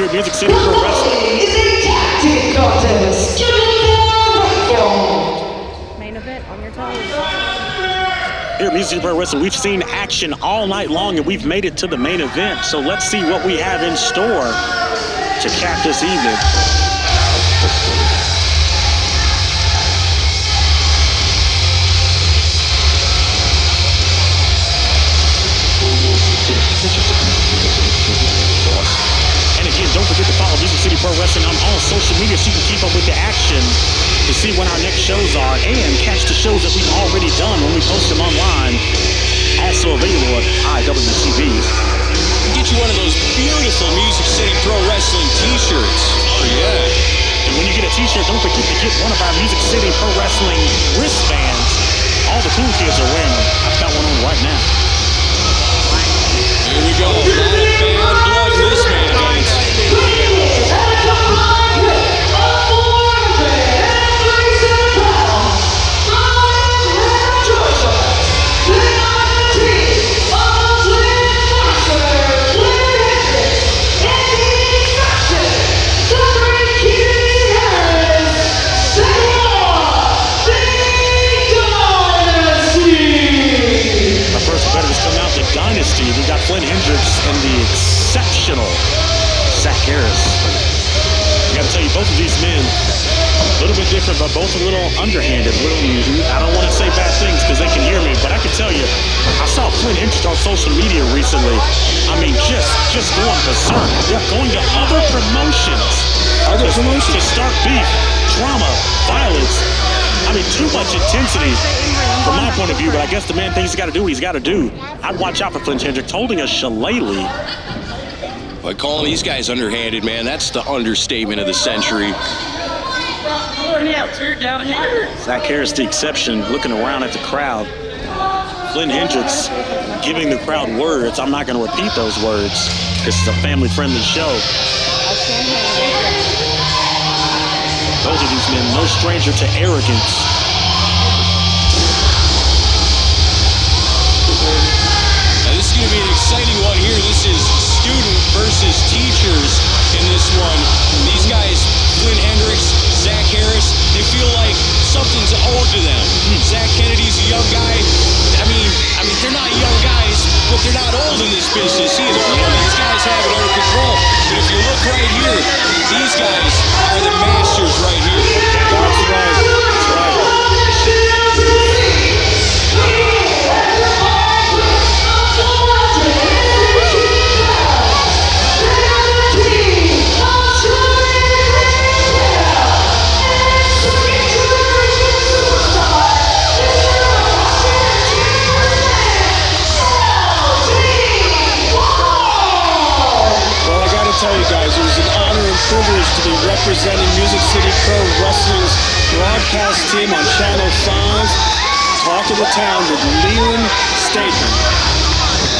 here at Music City Pro Wrestling. Main event on your toes. Here at Music City Pro Wrestling, we've seen action all night long, and we've made it to the main event. So let's see what we have in store to cap this evening. And again, don't forget to follow Music City Pro Wrestling on all social media so you can keep up with the action to see when our next shows are and catch the shows that we've already done when we post them online. Also available at IWTV. Get you one of those beautiful Music City Pro Wrestling t-shirts. Oh yeah. And when you get a t-shirt, don't forget to get one of our Music City Pro Wrestling wristbands. All the cool kids are wearing them. I've got one on right now. Here we go. A lot of bad blood in this man, guys. Dynasty. We've got Flynn, Hendrix, and the exceptional Zack. I gotta tell you, both of these men, a little bit different, but both a little underhanded. I don't want to say bad things because they can hear me, but I can tell you, I saw Flynn Hendrix on social media recently. I mean, just going berserk. They're going to other promotions. To start beef, drama, violence. I mean, too much intensity from my point of view, but I guess the man thinks he's got to do what he's got to do. I'd watch out for Flynn Hendrix holding a shillelagh. But calling these guys underhanded, man, that's the understatement of the century. Zack Harris, the exception, looking around at the crowd. Flynn Hendrix giving the crowd words. I'm not going to repeat those words. This is a family-friendly show. Both of these men, no stranger to arrogance. Now this is going to be an exciting one here. This is student versus teachers in this one. These guys, Flynn Hendrix, Zack Harris, they feel like something's owed to them. Zack Kennedy's a young guy. I mean, they're not young guys, but they're not old in this business either. You know, these guys have it under control. But if you look right here, these guys are the masters right here. That's right. That's right. Tell you guys, it was an honor and privilege to be representing Music City Pro Wrestling's broadcast team on Channel 5, Talk of the Town with Leland Stateman.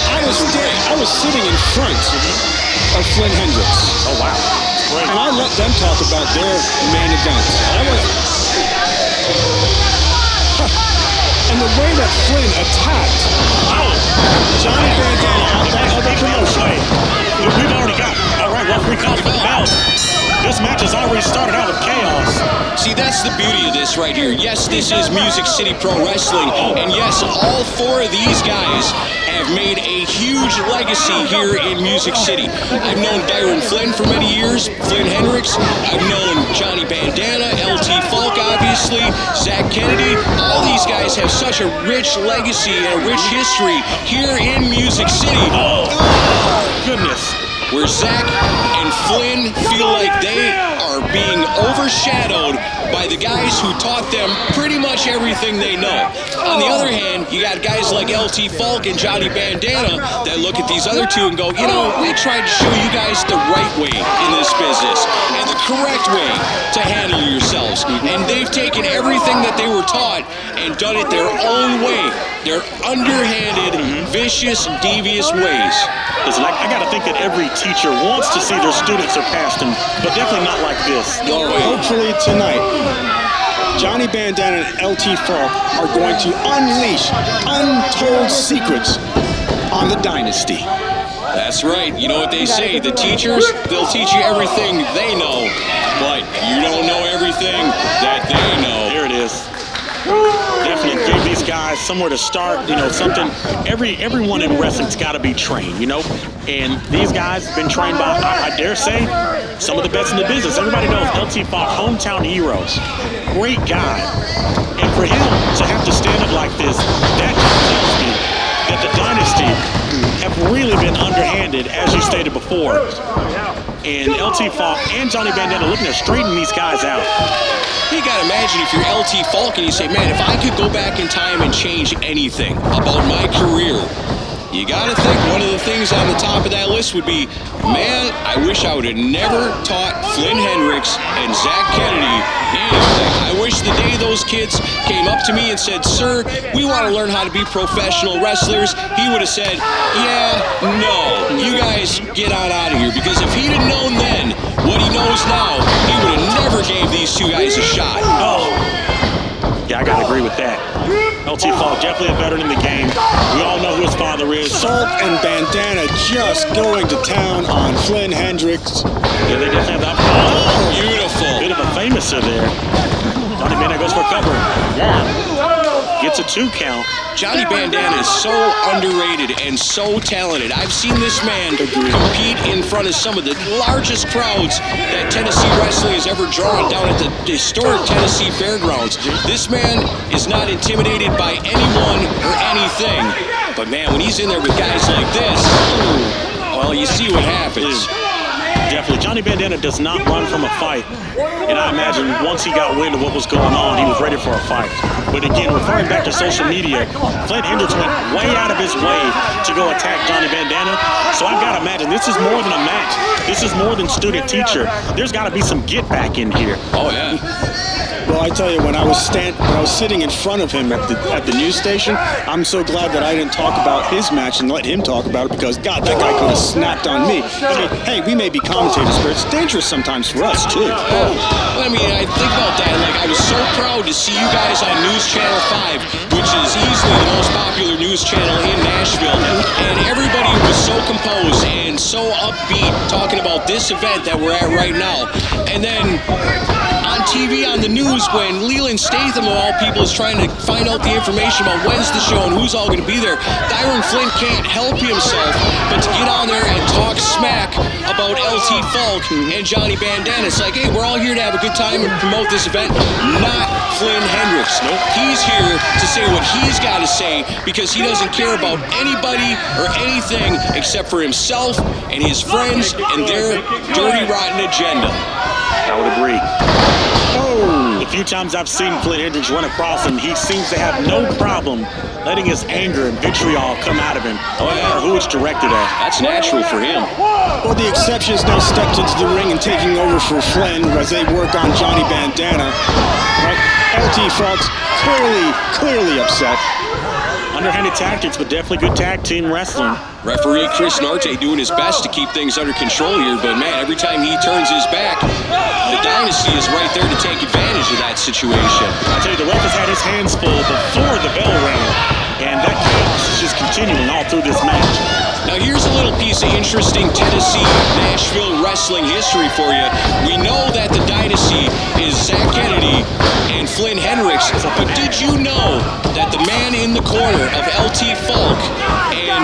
I was sitting in front of Flynn Hendrix. Oh, wow. Great. And I let them talk about their main event. And the way that Flynn attacked Johnny Bandanna on that other promotion. We've already got it. All right, referee calls for the bell. This match has already started out with chaos. See, that's the beauty of this right here. Yes, this is Music City Pro Wrestling, and yes, all four of these guys have made a huge legacy here in Music City. I've known Byron Flynn for many years, Flynn Hendrix. I've known Johnny Bandanna, LT Falk, obviously, Zack Kennedy. All these guys have such a rich legacy and a rich history here in Music City. Oh, goodness. Where Zack and Flynn feel like they are being overshadowed by the guys who taught them pretty much everything they know. On the other hand, you got guys like LT Falk and Johnny Bandanna that look at these other two and go, you know, we tried to show you guys the right way in this business and the correct way to handle yourselves. And they've taken everything that they were taught and done it their own way. Their underhanded, vicious, devious ways. Listen, I got to think that every teacher wants to see their students surpass them, but definitely not like this. No way. Hopefully tonight, Johnny Bandanna and LT Falk are going to unleash untold secrets on the Dynasty. That's right. You know what they say, the teachers, they'll teach you everything they know, but you don't know everything that they know. There it is. Definitely give these guys somewhere to start, something. Everyone in wrestling's got to be trained, and these guys have been trained by, I dare say, some of the best in the business. Everybody knows LT Falk, hometown heroes, great guy. And for him to have to stand up like this, that tells me that the Dynasty have really been underhanded, as you stated before. And LT Falk and Johnny Bandanna looking to straighten these guys out. You gotta imagine if you're LT Falk and you say, man, if I could go back in time and change anything about my career, you gotta think one of the things on the top of that list would be, man, I wish I would have never taught Flynn Hendrix and Zack Kennedy anything. I wish the day those kids came up to me and said, sir, we want to learn how to be professional wrestlers, he would have said, yeah, no, you guys get on out of here. Because if he'd have known then what he knows now, he would have never gave these two guys a shot. Oh, yeah, I gotta agree with that. LT Falk, definitely a veteran in the game. We all know who his father is. Falk and Bandanna just going to town on Flynn Hendrix. Yeah, they definitely have that. Oh, beautiful. Bit of a famouser there. Johnny Bandanna goes for a cover. Gets a 2 count. Johnny Bandanna is so underrated and so talented. I've seen this man compete in front of some of the largest crowds that Tennessee wrestling has ever drawn down at the historic Tennessee Fairgrounds. This man is not intimidated by anyone or anything. But man, when he's in there with guys like this, well, you see what happens. Definitely. Johnny Bandanna does not run from a fight. And I imagine once he got wind of what was going on, he was ready for a fight. But again, referring back to social media, Flynn Hendrix went way out of his way to go attack Johnny Bandanna. So I've got to imagine this is more than a match. This is more than student-teacher. There's got to be some get back in here. Oh, yeah. Well, I tell you, when I was sitting in front of him at the news station, I'm so glad that I didn't talk about his match and let him talk about it, because God, that guy could have snapped on me. I mean, hey, we may be commentators, but it's dangerous sometimes for us too. I mean, I think about that. Like, I was so proud to see you guys on News Channel 5, which is easily the most popular news channel in Nashville, and everybody was so composed and so upbeat talking about this event that we're at right now. And then on TV, on the news, when Leland Statham, of all people, is trying to find out the information about when's the show and who's all going to be there, Dyron Flynn can't help himself but to get on there and talk smack about LT Falk and Johnny Bandanna. It's like, hey, we're all here to have a good time and promote this event, not Flynn Hendrix. Nope. He's here to say what he's got to say, because he doesn't care about anybody or anything except for himself and his friends and their dirty, rotten agenda. I would agree. The few times I've seen Flynn Hendrix run across him, he seems to have no problem letting his anger and vitriol come out of him, no matter who it's directed at. That's natural for him. Well, the exceptions now stepped into the ring and taking over for Flynn as they work on Johnny Bandanna. Right? LT Falk's clearly upset. Underhanded tactics, but definitely good tag team wrestling. Referee Chris Narte doing his best to keep things under control here, but man, every time he turns his back, the Dynasty is right there to take advantage of that situation. I tell you, the ref has had his hands full before the bell rang, and that chaos is just continuing all through this match. Now here's a little piece of interesting Tennessee, Nashville wrestling history for you. We know that the Dynasty is Zack Kennedy and Flynn Hendrix, but did you know that the man in the corner of LT Falk and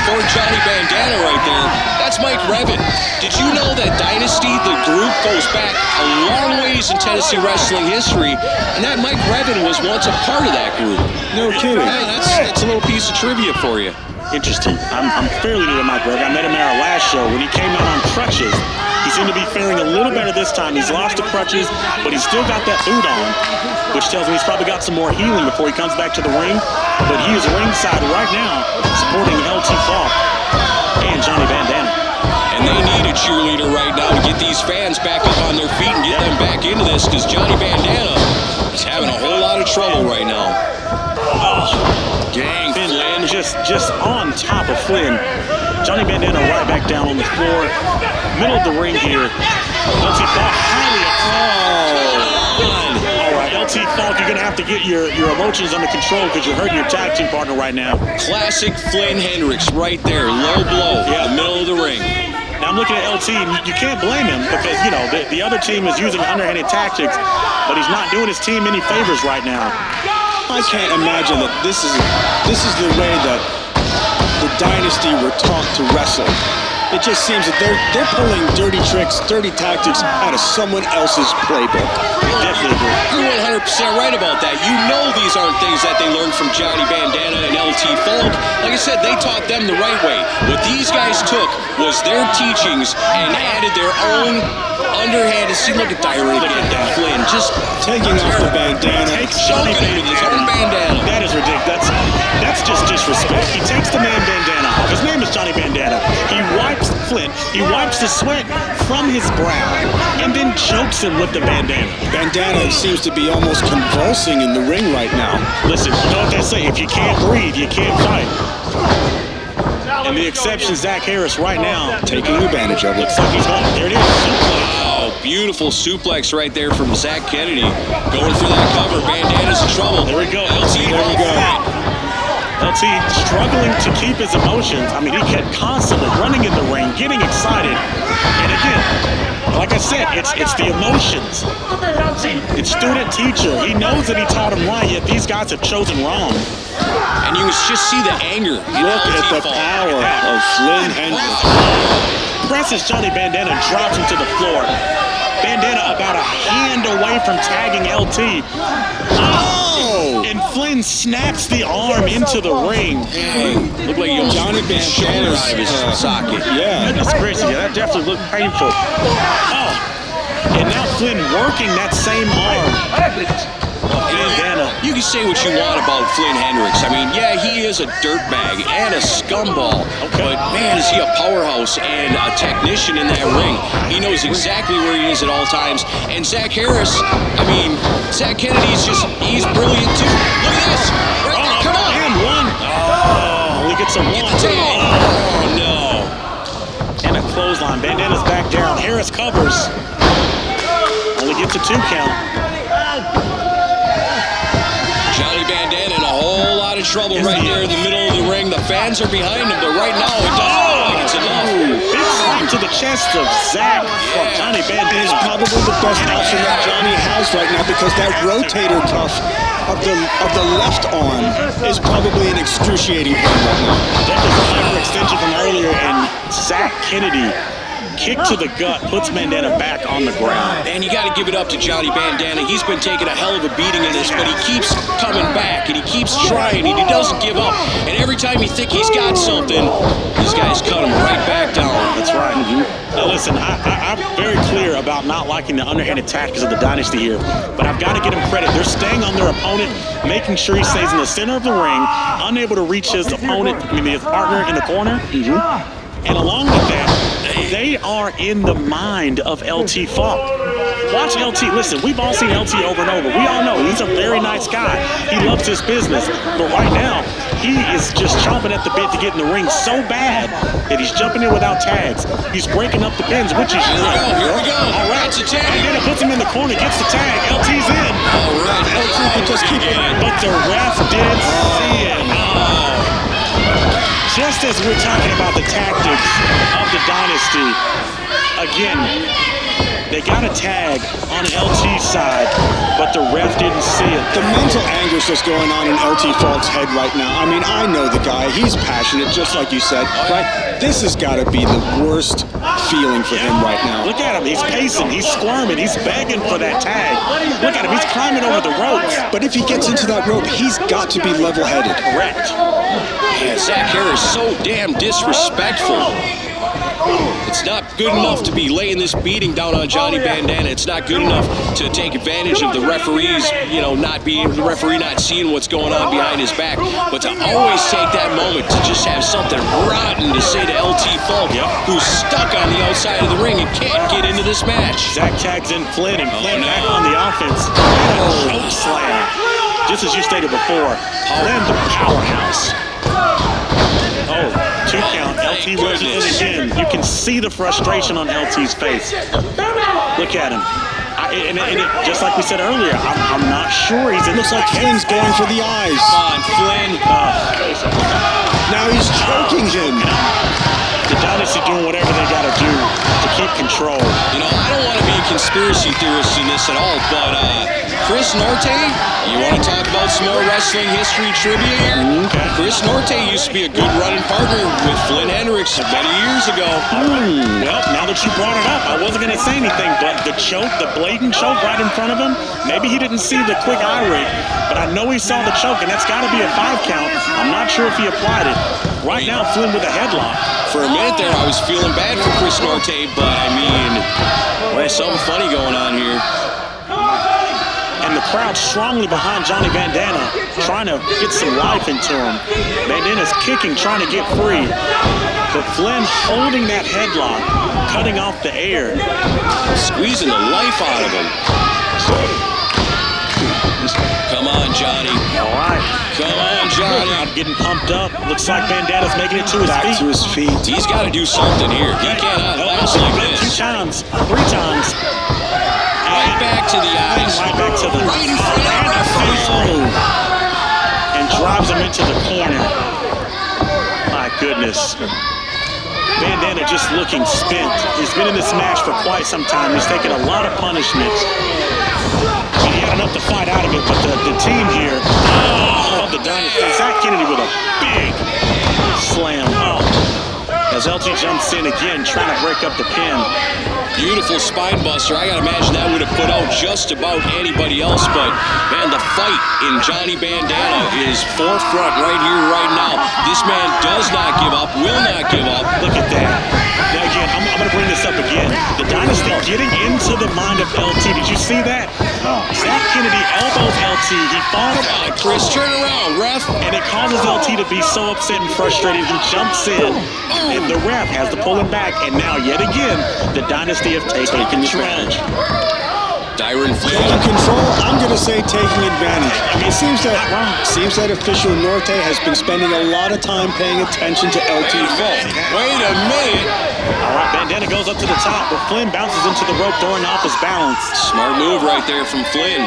for Johnny Bandanna right there, that's Mike Revin. Did you know that Dynasty, the group, goes back a long ways in Tennessee wrestling history, and that Mike Revin was once a part of that group? No kidding. Yeah, that's a little piece of trivia for you. Interesting. I'm fairly new to Mike Revin. I met him at our last show when he came out on crutches. He seemed to be faring a little better this time. He's lost the crutches, but he's still got that boot on, which tells me he's probably got some more healing before he comes back to the ring. But he is ringside right now, supporting LT Falk and Johnny Bandanna. And they need a cheerleader right now to get these fans back up on their feet and get them back into this, because Johnny Bandanna is having a whole lot of trouble right now. Oh, dang, Flynn. Just on top of Flynn. Johnny Bandanna right back down on the floor. Middle of the ring here. LT Falk highly. Oh, all right. LT Falk, you're going to have to get your emotions under control because you're hurting your tag team partner right now. Classic Flynn Hendrix right there. Low blow in the middle of the ring. Now I'm looking at LT, and you can't blame him because, you know, the other team is using underhanded tactics, but he's not doing his team any favors right now. I can't imagine that this is the way that the Dynasty were taught to wrestle. It just seems that they're pulling dirty tricks, dirty tactics out of someone else's playbook. Definitely agree. You're 100% right about that. You know these aren't things that they learned from Johnny Bandanna and LT Falk. Like I said, they taught them the right way. What these guys took was their teachings and added their own underhanded. See, look at Diary again, Flynn. Just taking off the bandana. Choking him with his own bandana. That is ridiculous. That's just disrespect. He takes the man bandana off. His name is Johnny Bandanna. He wipes Flynn. He wipes the sweat from his brow and then chokes him with the bandana. Bandana seems to be almost convulsing in the ring right now. Listen, you know what they say? If you can't breathe, you can't fight. And the exception, Zack Harris, right now, taking advantage of it. Looks like he's going. There it is. Wow, beautiful suplex right there from Zack Kennedy. Going for that cover. Bandana's in trouble. There we go. LT, there we go. LT struggling to keep his emotions. I mean, he kept constantly running in the ring, getting excited. And again, like I said, it's the emotions. It's student-teacher. He knows that he taught him right, yet these guys have chosen wrong. And you just see the anger. Look at the power of Flynn Hendrix. Presses Johnny Bandanna, drops him to the floor. Bandanna about a hand away from tagging LT. Oh! And Flynn snaps the arm into the ring. Dang. Looked like he almost Johnny ripped his shoulder out of his socket. Yeah. Goodness gracious, yeah, that definitely looked painful. Oh! And now Flynn working that same arm. Bandanna. You can say what you want about Flynn Hendrix. I mean, yeah, he is a dirtbag and a scumball. But, man, is he a powerhouse and a technician in that ring. He knows exactly where he is at all times. And Zack Harris, I mean, Zack Kennedy's he's brilliant, too. Look at this. Right there, come on. And one. Oh, he gets a one. Get the tag. Oh, no. And a clothesline. Bandana's back down. Harris covers. Only gets a 2 count. Johnny Bandanna in a whole lot of trouble right there in the middle of the ring. The fans are behind him, but right now it doesn't look like it's enough. Big slap to the chest of Zack from Johnny Bandanna. Is probably the best option that Johnny has right now because that rotator cuff of the left arm is probably an excruciating pain right now. That was a hyper extension from earlier, and Zack Kennedy kick to the gut puts Bandanna back on the ground. And you got to give it up to Johnny Bandanna. He's been taking a hell of a beating in this, but he keeps coming back and he keeps trying and he doesn't give up. And every time you think he's got something, these guys cut him right back down. That's right. Now listen, I'm very clear about not liking the underhanded tactics of the Dynasty here, but I've got to give them credit. They're staying on their opponent, making sure he stays in the center of the ring, unable to reach his opponent, his partner in the corner. And along with that, they are in the mind of LT Falk. Watch LT. Listen, we've all seen LT over and over. We all know he's a very nice guy. He loves his business. But right now, he is just chomping at the bit to get in the ring so bad that he's jumping in without tags. He's breaking up the pins, which he should. Here we go. All right. That's a tag. And then it puts him in the corner, gets the tag. LT's in. All right. LT can just keep it. But the ref didn't see it. Just as we're talking about the tactics of the Dynasty, again, they got a tag on LT's side, but the ref didn't see it. The mental anguish that's going on in LT Falk's head right now. I mean, I know the guy. He's passionate, just like you said, right? This has got to be the worst feeling for him right now. Look at him. He's pacing. He's squirming. He's begging for that tag. Look at him. He's climbing over the ropes. But if he gets into that rope, he's got to be level-headed. Correct. Yeah, Zack Harris so damn disrespectful. It's not good enough to be laying this beating down on Johnny Bandanna. It's not good enough to take advantage of the referees, the referee not seeing what's going on behind his back. But to always take that moment to just have something rotten to say to LT Falk, who's stuck on the outside of the ring and can't get into this match. Zack tags in Flynn, and Flynn back on the offense. Choke slam. Just as you stated before, Flynn the powerhouse. Oh, 2 count. LT was in again. You can see the frustration on LT's face. Look at him. Just like we said earlier, I'm not sure he's in. Looks like Flynn's going for the eyes. Come on, Flynn. Now he's choking him. The Dynasty doing whatever they got to do to keep control. You know, I don't want to be a conspiracy theorist in this at all, but Chris Norte, you want to talk about some more wrestling history trivia here? Okay. Chris Norte used to be a good running partner with Flynn Hendrix many years ago. Well, now that you brought it up, I wasn't going to say anything, but the choke, the blatant choke right in front of him, maybe he didn't see the quick eye rake, but I know he saw the choke, and that's got to be a 5 count. I'm not sure if he applied it. Right now, Flynn with a headlock. For a minute there, I was feeling bad for Chris Norte, but I mean, there's something funny going on here. And the crowd strongly behind Johnny Bandanna, trying to get some life into him. Bandana's kicking, trying to get free. But Flynn holding that headlock, cutting off the air. Squeezing the life out of him. Come on, Johnny. All right. Come on, Johnny. I'm getting pumped up. Looks like Bandana's making it to his Back feet. to his feet. He's got to do something here. He cannot last like 2 this. times, 3 times. Right back to the eyes. Right back to the Right in front of the referee. and drives him into the corner. My goodness. Bandanna just looking spent. He's been in this match for quite some time. He's taken a lot of punishment. And he had enough to fight out of it, but the team here of the Dynasty, Zack Kennedy with a big slam. As LT jumps in again, trying to break up the pin. Beautiful spine buster. I gotta imagine that would have put out just about anybody else, but man, the fight in Johnny Bandanna is forefront right here, right now. This man does not give up, will not give up. Look at that. Now again, I'm gonna bring this up again. The Dynasty getting into the mind of LT. Did you see that? Zack Kennedy elbows LT. He falls Come on, Chris, turn around, ref. and it causes LT to be so upset and frustrated. He jumps in, and the ref has to pull him back. And now, yet again, the Dynasty have taken control. Dyron Flynn. Taking control, I'm going to say taking advantage. It seems that official Norte has been spending a lot of time paying attention to LT Falk. Wait a minute. All right, Bandanna goes up to the top, but Flynn bounces into the rope, throwing off his balance. Smart move right there from Flynn.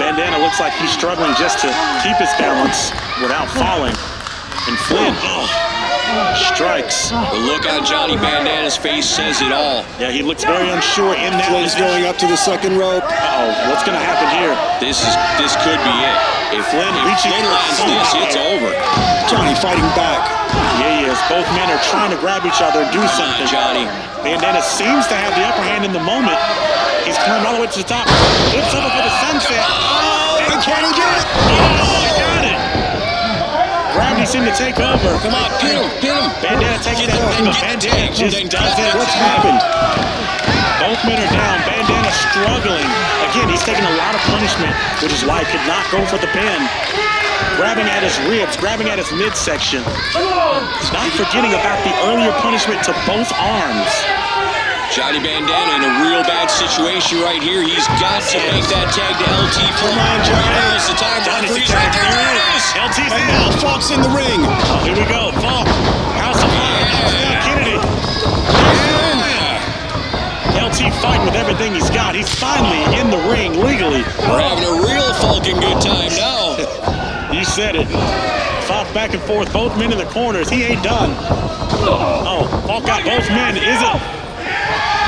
Bandanna looks like he's struggling just to keep his balance without falling. And Flynn, strikes. The look on Johnny Bandanna's face says it all. Yeah, he looks very unsure in that. Flynn's going up to the second rope. Uh-oh, what's going to happen here? This could be it. If Flynn lands this, it's over. Johnny fighting back. Yeah, he is. Both men are trying to grab each other and do something. Johnny. Bandanna seems to have the upper hand in the moment. He's climbing all the way to the top. Flips over for the sunset. And can he do it? Oh, got it. Gravity seemed to take over. Come on, pin him, pin him. Bandana takes that thing, but Bandana just doesn't. What's happened? Both men are down. Bandana struggling. Again, he's taking a lot of punishment, which is why he could not go for the pin. Grabbing at his ribs, grabbing at his midsection. Not forgetting about the earlier punishment to both arms. Johnny Bandanna in a real bad situation right here. He's got to make that tag to LT. Come on, Johnny. It's the time. Johnny's Right there. There it is. LT's And down. now Falk's in the ring. Oh, here we go. Falk. House of Fire. Kennedy. LT fighting with everything he's got. He's finally in the ring legally. We're having a real Falcon good time now. You said it. Falk back and forth. Both men in the corners. He ain't done. Oh, Falk got both men. Is it?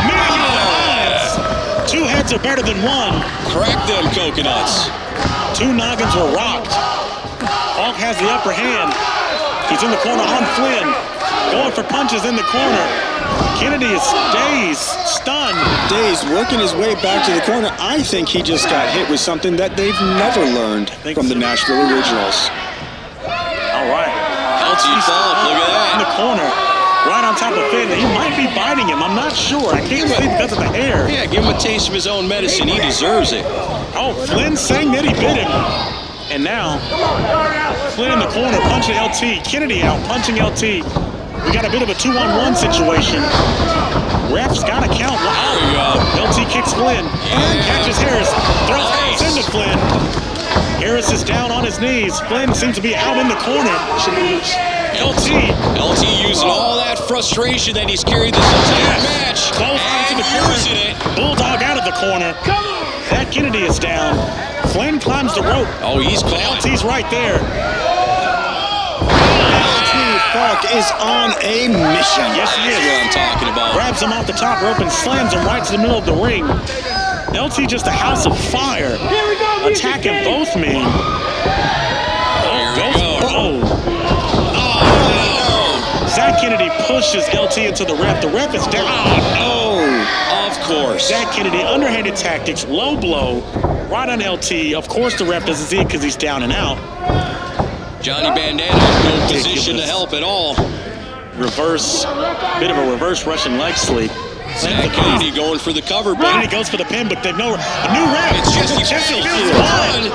Odds. 2 heads are better than 1. Crack them coconuts. 2 noggins were rocked. Falk has the upper hand. He's in the corner on Flynn. Going for punches in the corner. Kennedy is dazed, stunned. Dazed, working his way back to the corner. I think he just got hit with something that they've never learned from the Nashville Originals. All right. LT Falk, look at that. In the corner. Right on top of Flynn. He might be biting him. I'm not sure. I can't see because of the hair. Yeah, give him a taste of his own medicine. He deserves it. Oh, Flynn saying that he bit him. And now, Flynn in the corner punching LT. Kennedy out punching LT. We got a bit of a 2-on-1 situation. Ref's got to count. There we go. LT kicks Flynn. Catches Harris. Throws Harris into Flynn. Harris is down on his knees. Flynn seems to be out in the corner. LT using all that frustration that he's carried this entire match. Close and to the using corner. it. Bulldog out of the corner. Zack Kennedy is down. Flynn climbs the rope. Oh, he's caught. LT's right there. Falk is on a mission. Yes, he That's is. what I'm talking about. Grabs him off the top rope and slams him right to the middle of the ring. LT just a house of fire. Attacking both men. Here we go. Oh. Zack Kennedy pushes LT into the ref. The ref is down. Of course. Zack Kennedy, underhanded tactics, low blow, right on LT. Of course the ref doesn't see it because he's down and out. Johnny Bandanna in no position to help at all. Reverse, bit of a reverse Russian leg sweep. Zack Kennedy going for the cover, but Kennedy goes for the pin, but they know a new ref. it's Jesse Fields. Fields. 1, 2.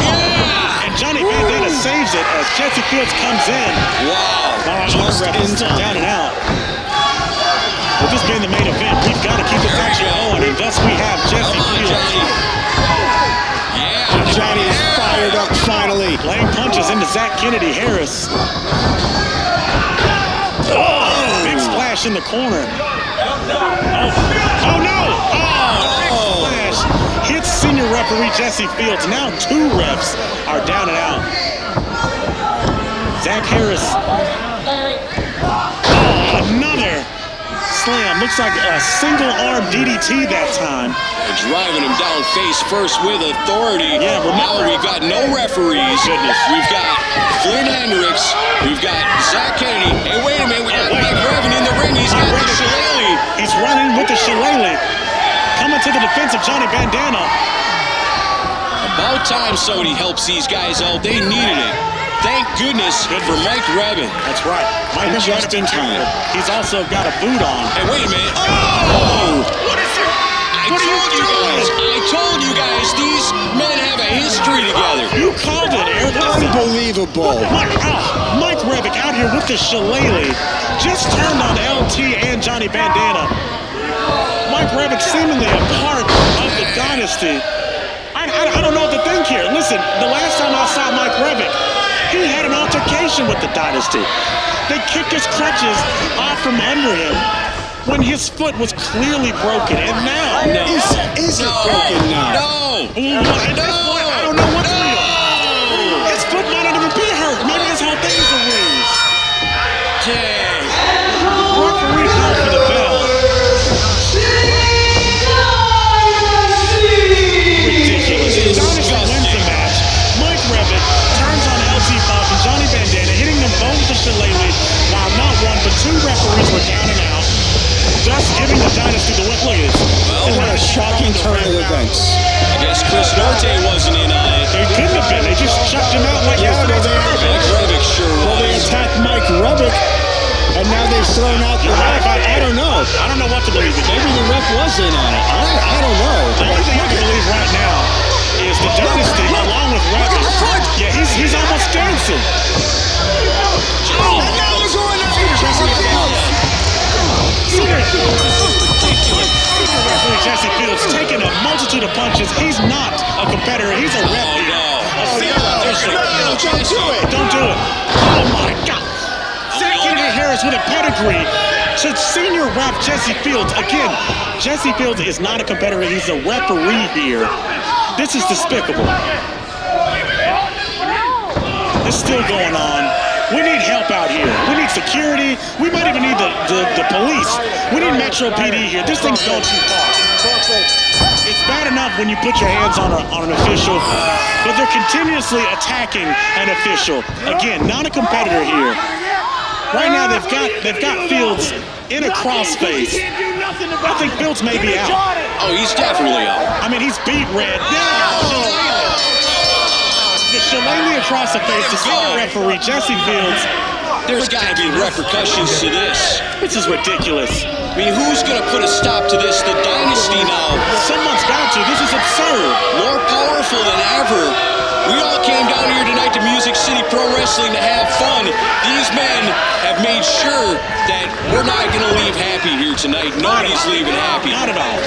Yeah! And Johnny Bandanna saves it as Jesse Fields comes in. Wow. Just ref is down and out. With this being the main event, we've got to keep this action going, and thus we have Jesse Come on, Fields. Johnny. Yeah. Johnny is fired up finally. Laying punches into Zack Kennedy. Harris. Oh, big splash in the corner. Oh no! Big splash. Hits senior referee Jesse Fields. Now 2 refs are down and out. Zach Harris. Oh, another slam. Looks like a single arm DDT that time. Driving him down face first with authority. Yeah, now remember- we've got no referees. We've got Flynn Hendrix. We've got Zack Kennedy. Hey, wait a minute. We got Mike Revan in the ring. He's got the shillelagh. He's running with the shillelagh. Coming to the defense of Johnny Bandanna. About time somebody helps these guys out. They needed it. Thank goodness for Mike Revan. That's right. Mike Just in time. He's also got a boot on. Hey, wait a minute. Oh! I told you guys, these men have a history together. You called it, Eric. Unbelievable. Mike Revick out here with the shillelagh. Just turned on LT and Johnny Bandanna. Mike Revick seemingly a part of the Dynasty. I don't know what to think here. Listen, the last time I saw Mike Revick, he had an altercation with the Dynasty. They kicked his crutches off from under him when his foot was clearly broken. And now... Is it broken now? No! At this point, I don't know what's real. His foot might not even be hurt. Maybe this whole thing is a ruse. Dang. Referee called for the bell. Ridiculous. Dynasty wins the match. Mike Revick turns on LT Falk and Johnny Bandanna, hitting them both with the shillelagh, while not one but 2 referees were down and out, thus giving the Dynasty the win. Look at this. Well, What a shocking turn of events. I guess Chris Norte wasn't in on it. They couldn't have been. They just chucked him out like yesterday's garbage. Mike Revick sure Well, they was. attacked Mike Revick, and now they've thrown out the ref. I don't know. I don't know what to believe in. Maybe the ref was in on it. I don't know. The only thing I can believe right now is the Dynasty, along with Revick. Yeah, he's almost dancing. Oh, now he's going after Jesse Fields. Senior referee Jesse Fields taking a multitude of punches. He's not a competitor. He's a ref. Oh, no. Don't do it. Don't do it. Oh, my God. Zack Kennedy Harris with a pedigree to senior ref Jesse Fields. Again, Jesse Fields is not a competitor. He's a referee here. This is despicable. It's still going on. We need help out here. We need security. We might even need the police. We need Metro PD here. This thing's going too far. It's bad enough when you put your hands on an official, but they're continuously attacking an official. Again, not a competitor here. Right now they've got Fields in a cross space. I think Fields may be out. Oh, he's definitely out. I mean, he's beat red. The shillelagh across the face, the senior referee, Jesse Fields. There's got to be repercussions to this. This is ridiculous. I mean, who's going to put a stop to this? The Dynasty now. Someone's got to. This is absurd. More powerful than ever. We all came down here tonight to Music City Pro Wrestling to have fun. These men have made sure that we're not going to leave happy here tonight. Nobody's leaving happy. Not at all.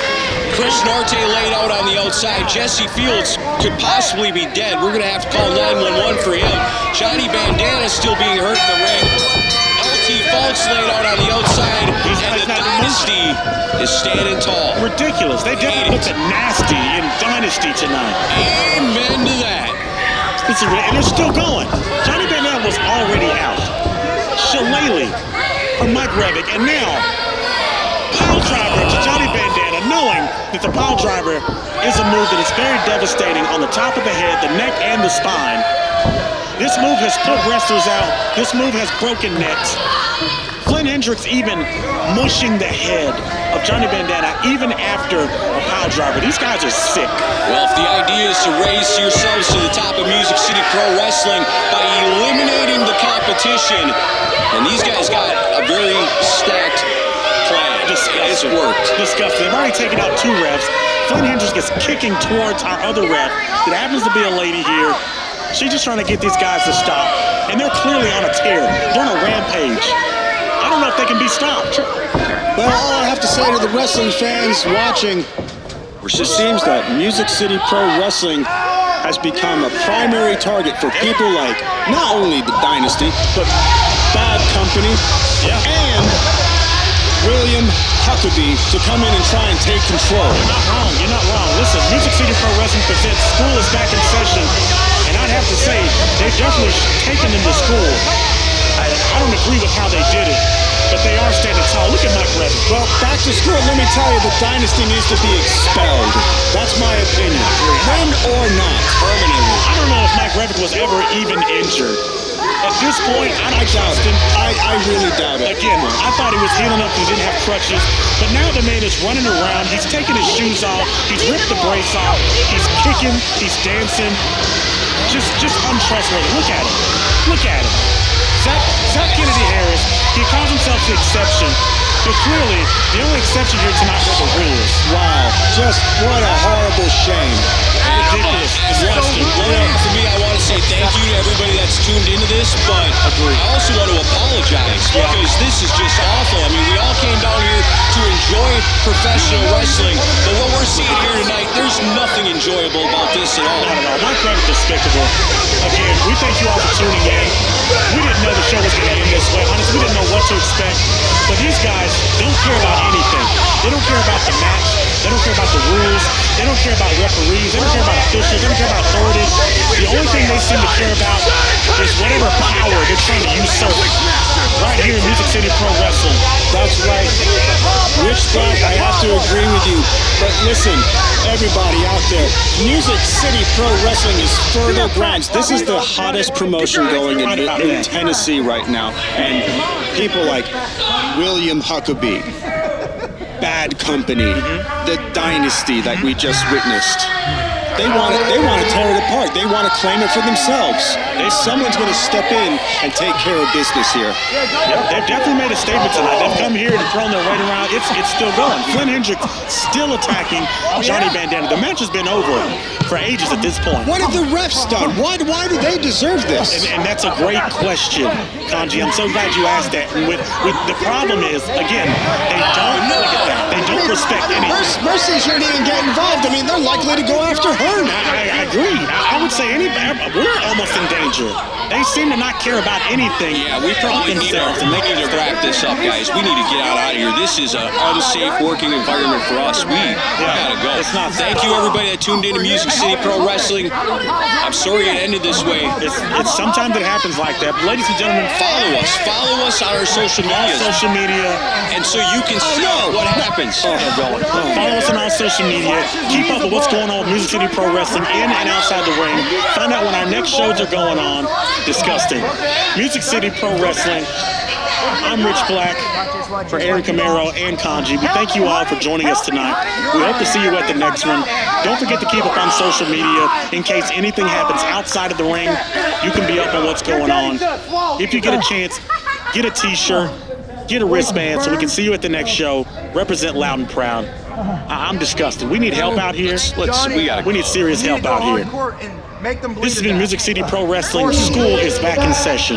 Chris Norte laid out on the outside. Jesse Fields could possibly be dead. We're going to have to call 911 for him. Johnny Bandanna still being hurt in the ring. LT Falk's laid out on the outside, and the Dynasty is standing tall. Ridiculous. They definitely put the Nasty in Dynasty tonight. Amen to that. And they're still going. Johnny Bandanna was already out. Shillelagh from Mike Revick, and now pile driver to Johnny Bandanna, knowing that the pile driver is a move that is very devastating on the top of the head, the neck, and the spine. This move has put wrestlers out. This move has broken necks. Flynn Hendrix even mushing the head of Johnny Bandanna even after a pile driver. These guys are sick. Well, if the idea is to raise yourselves to the top of Music City Pro Wrestling by eliminating the competition, and these guys got a very stacked plan. It's worked. Disgusting. They've already taken out 2 refs. Flynn Hendrix gets kicking towards our other ref. That happens to be a lady here. She's just trying to get these guys to stop. And they're clearly on a tear. They're on a rampage. I don't know if they can be stopped. Well, all I have to say to the wrestling fans watching, it seems that Music City Pro Wrestling has become a primary target for people like not only the Dynasty, but Bad Company and William Huckabee to come in and try and take control. You're not wrong. You're not wrong. Listen, Music City Pro Wrestling presents School is Back in Session. And I'd have to say, they've definitely taken them to school. I don't agree with how they did it, but they are standing tall. Look at Mike Revick. Well, back to school, let me tell you, the Dynasty needs to be expelled. That's my opinion. When or not. Permanently. I don't know if Mike Revick was ever even injured. At this point, I doubt it. I really doubt it. Again, I thought he was healing up because he didn't have crutches, but now the man is running around. He's taking his shoes off. He's ripped the brace off. He's kicking. He's dancing. Just untrustworthy. Look at him. Look at him. Zack Kennedy Harris, he calls himself the exception, but clearly the only exception here tonight were the rules. Wow, just what a horrible shame. Ridiculous. Disgusting. For me, I want to say thank you to everybody that's tuned into this, but I also want to apologize because this is just awful. I mean, we all came down here to enjoy professional wrestling, but what we're seeing here tonight, there's nothing enjoyable about this at all. Not at all. Mike Revick despicable. Again, we thank you all for tuning in. We didn't know the show was going to end this way. Honestly, we didn't know what to expect. But these guys don't care about anything. They don't care about the match. They don't care about the rules. They don't care about referees. They don't care about officials. They don't care about authorities. The only thing they seem to care about is whatever power they're trying to usurp right here in Music City Pro Wrestling. That's right. Rich Black, I have to agree with you. But listen, everybody out there, Music City Pro Wrestling is fertile grounds. This is the hottest promotion going in Tennessee right now. And people like William Huckabee, Bad Company, the Dynasty that we just witnessed. They want to tear it apart. They want to claim it for themselves. Someone's going to step in and take care of business here. Yep, they've definitely made a statement tonight. They've come here and thrown their weight around. It's still going. Flynn Hendrix still attacking Johnny Bandanna. The match has been over for ages at this point. What have the refs done? Why do they deserve this? And that's a great question, Kanji. I'm so glad you asked that. And with the problem is, again, they don't look at that. They don't respect anything. Mercy shouldn't even get involved. I mean, they're likely to go after her. I agree. I would say we're almost in danger. They seem to not care about anything. Yeah, we probably need to wrap this up, guys. We need to get out of here. This is an unsafe working environment for us. We gotta go. It's not. Thank you, everybody that tuned in to Music City Pro Wrestling. I'm sorry it ended this way. It's sometimes it happens like that. But ladies and gentlemen, follow us on our social media. And so you can see what happens. Follow us on our social media. Keep up with what's going on with Music City Pro Wrestling in and outside the ring. Find out when our next shows are going on. Disgusting. Music City Pro Wrestling. I'm Rich Black for Aaron Camaro and Kanji. We thank you all for joining us tonight. We hope to see you at the next one. Don't forget to keep up on social media in case anything happens outside of the ring. You can be up on what's going on. If you get a chance, get a t-shirt, get a wristband so we can see you at the next show. Represent loud and proud. I'm disgusted. We need help out here. We need serious help out here. This has been Music City Pro Wrestling. School is back in session.